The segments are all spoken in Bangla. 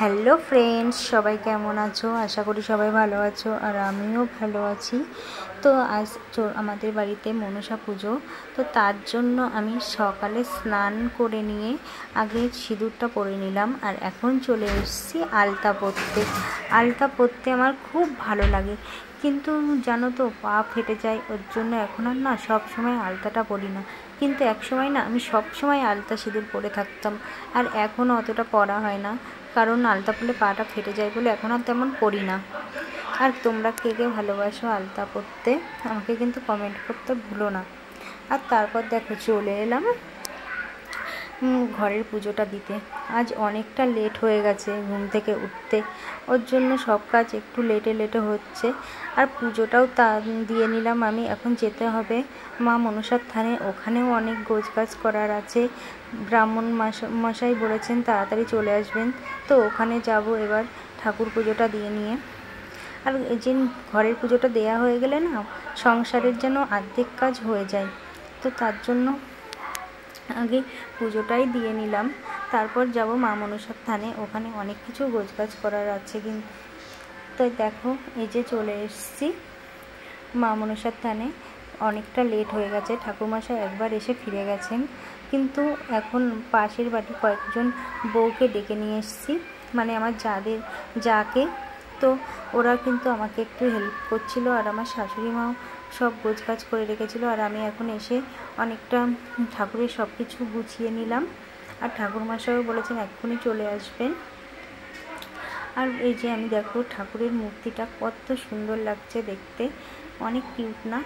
হ্যালো ফ্রেন্ডস, সবাই কেমন আছো? আশা করি সবাই ভালো আছো, আর আমিও ভালো আছি। তো আজ আমাদের বাড়িতে মনসা পুজো, তো তার জন্য আমি সকালে স্নান করে নিয়ে আগে সিঁদুরটা পরে নিলাম, আর এখন চলে এসেছি আলতা পরতে। আলতা পরতে আমার খুব ভালো লাগে, কিন্তু জানো তো পা ফেটে যায়, ওর জন্য এখন আর না সব সময় আলতাটা পরি না। কিন্তু এক সময় না আমি সব সময় আলতা সিঁদুর পরে থাকতাম, আর এখন অতটা পরা হয় না, কারণ আলতা পরলে পাটা ফেটে যায় বলে এখন আর তেমন পরি না। আর তোমরা কে কে ভালোবাসো আলতা পরতে, আমাকে কিন্তু কমেন্ট করতে ভুলো না। আর তারপর দেখো চলে এলাম ঘরের পুজোটা দিতে। আজ অনেকটা লেট হয়ে গেছে ঘুম থেকে উঠতে, ওর জন্য সব কাজ একটু লেটে হচ্ছে। আর পুজোটাও দিয়ে নিলাম আমি। এখন যেতে হবে মা মনসার থানে, ওখানেও অনেক গোছগাছ করার আছে। ব্রাহ্মণ মশাই বলেছেন তাড়াতাড়ি চলে আসবেন, তো ওখানে যাব এবার ঠাকুর পুজোটা দিয়ে নিয়ে। আর এই যে ঘরের পুজোটা দেয়া হয়ে গেলে না সংসারের যেন অর্ধেক কাজ হয়ে যায়, তো তার জন্য আগে পুজোটাই দিয়ে নিলাম। তারপর যাব মা মনসার থানে, ওখানে অনেক কিছু গোছগাছ করার আছে। কিন্তু তাই দেখো এই যে চলে এসেছি মা মনসার থানে। অনেকটা লেট হয়ে গেছে, ঠাকুরমশাই একবার এসে ফিরে গেছেন, কিন্তু এখন পাশের বাড়ি কয়েকজন বউকে ডেকে নিয়ে এসেছি, মানে আমার যাকে। তো ওরা কিন্তু আমাকে একটু হেল্প করছিল, আর আমার শাশুড়ি মাও সব গোছগাছ করে রেখেছিল। আর আমি এখন এসে অনেকটা ঠাকুরের সব কিছু গুছিয়ে নিলাম, আর ঠাকুরমশাইও বলেছেন এক্ষুনি চলে আসবেন। আর এই যে আমি দেখো ঠাকুরের মূর্তিটা কত সুন্দর লাগছে দেখতে, অনেক কিউট না?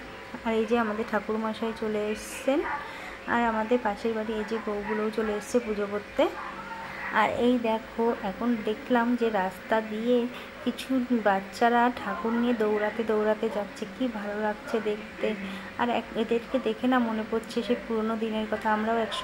আর এই যে আমাদের ঠাকুরমশাই চলে এসছেন, আর আমাদের পাশের বাড়ি এই যে বউগুলোও চলে এসছে পুজো করতে। আর এই দেখো এখন দেখলাম যে রাস্তা দিয়ে কিছু বাচ্চারা ঠাকুর নিয়ে দৌড়াতে যাচ্ছে, কি ভালো লাগছে দেখতে। আর এদেরকে দেখে না মনে পড়ছে সে পুরোনো দিনের কথা, আমরাও একসময়